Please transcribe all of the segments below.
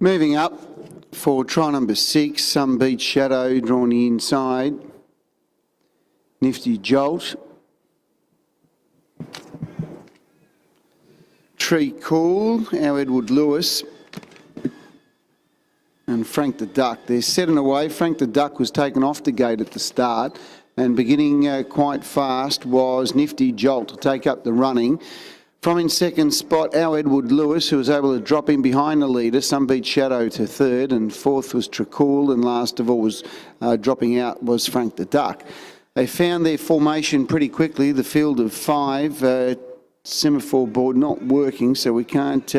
Moving up for trial number 6, Some Beach Shadow drawn the inside. Nifty Jolt. Tree Cool, our Edward Lewis. And Frank the Duck. They're 7 away. Frank the Duck was taken off the gate at the start, and beginning quite fast was Nifty Jolt to take up the running. From in second spot, our Edward Lewis, who was able to drop in behind the leader. Some Beach Shadow to third, and fourth was Trecool, and last of all was dropping out was Frank the Duck. They found their formation pretty quickly. The field of 5, semaphore board not working, so we can't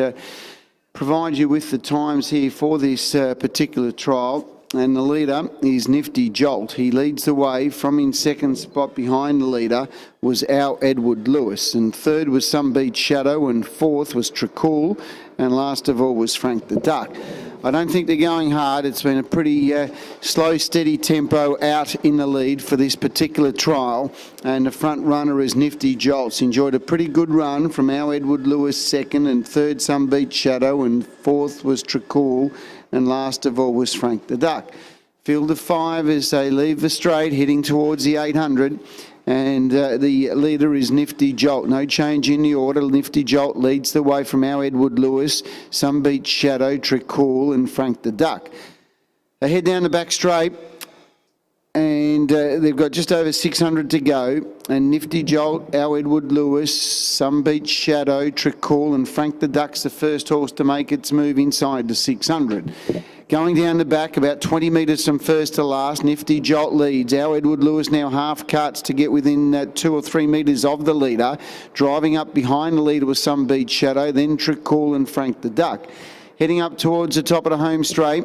provide you with the times here for this particular trial. And the leader is Nifty Jolt. He leads the way. From in second spot behind the leader was our Edward Lewis, and third was Some Beach Shadow, and fourth was Trecool, and last of all was Frank the Duck. I don't think they're going hard. It's been a pretty slow, steady tempo out in the lead for this particular trial, and the front runner is Nifty Jolts. Enjoyed a pretty good run from our Edward Lewis second, and third Some Beach Shadow, and fourth was Trecool, and last of all was Frank the Duck. Field of 5 as they leave the straight, heading towards the 800. And the leader is Nifty Jolt. No change in the order. Nifty Jolt leads the way from our Edward Lewis, Some Beach Shadow, Trecool, and Frank the Duck. They head down the back straight, and they've got just over 600 to go. And Nifty Jolt, our Edward Lewis, Some Beach Shadow, Trecool, and Frank the Duck's the first horse to make its move inside the 600. Going down the back, about 20 metres from first to last, Nifty Jolt leads. Our Edward Lewis now half cuts to get within 2 or 3 metres of the leader. Driving up behind the leader was Some Beach Shadow, then Trecool and Frank the Duck. Heading up towards the top of the home straight,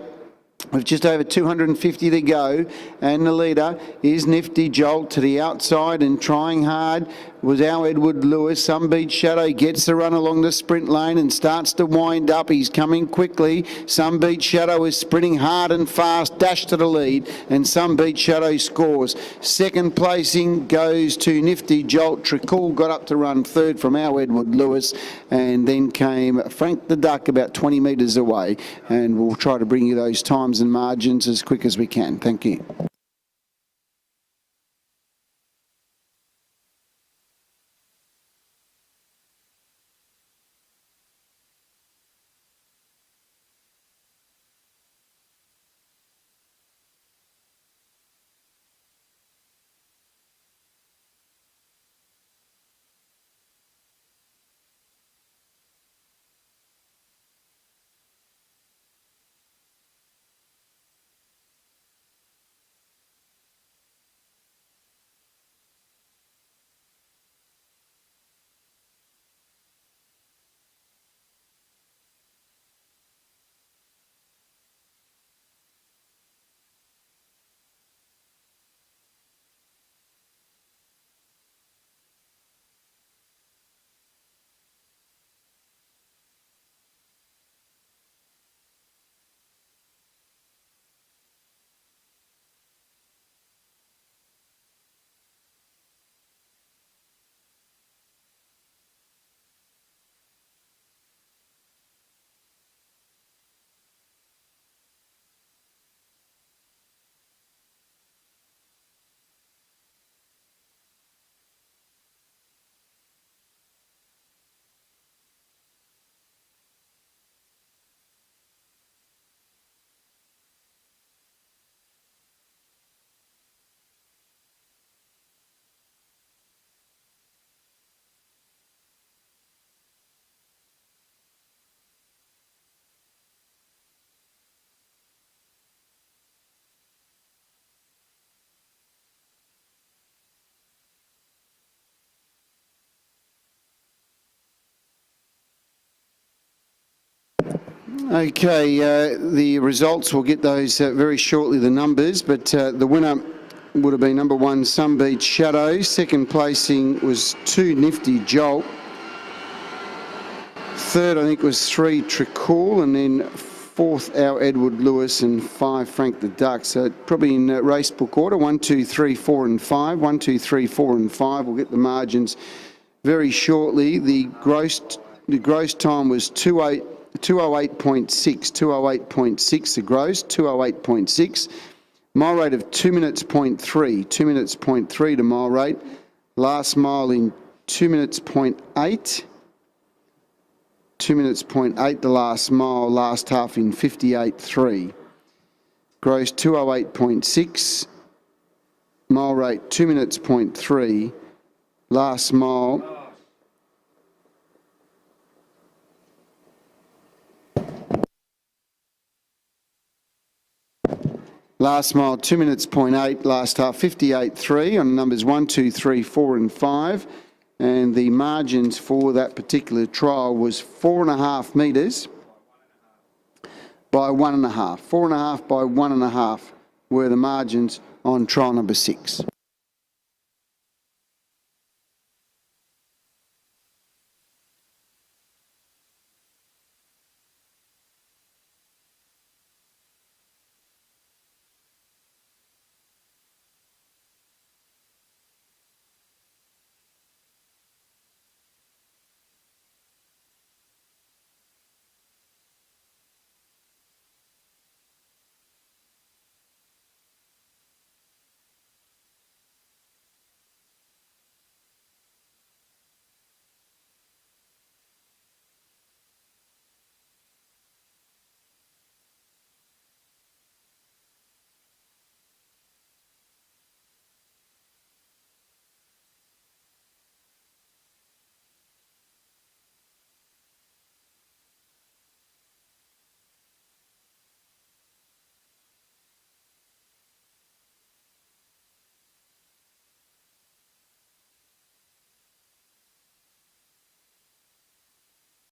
with just over 250 to go, and the leader is Nifty Jolt to the outside, and trying hard was our Edward Lewis. Some Beach Shadow gets the run along the sprint lane and starts to wind up. He's coming quickly. Some Beach Shadow is sprinting hard and fast, dash to the lead, and Some Beach Shadow scores. Second placing goes to Nifty Jolt. Trecool got up to run third from our Edward Lewis, and then came Frank the Duck about 20 metres away, and we'll try to bring you those times and margins as quick as we can. Thank you. Okay, the results, we'll get those very shortly, the numbers, but the winner would have been number 1, Some Beach Shadow. Second placing was 2, Nifty Jolt. Third, I think, was 3, Trecool, and then fourth, our Edward Lewis, and 5, Frank the Duck. So probably in race book order, 1, 2, 3, 4 and 5. 1, 2, 3, 4 and 5. We'll get the margins very shortly. The gross time was 2:08. 208.6, 208.6 the gross, 208.6. Mile rate of 2 minutes point 3, 2 minutes point 3 to mile rate. Last mile in 2 minutes point 8. 2 minutes point 8 the last mile, last half in 58.3. Gross 208.6. Mile rate 2 minutes point 3. Last mile. Last mile 2 minutes point 8, last half 58.3 on numbers 1, 2, 3, 4 and 5. And the margins for that particular trial was 4.5 metres by 1.5. 4.5 by 1.5 were the margins on trial number 6.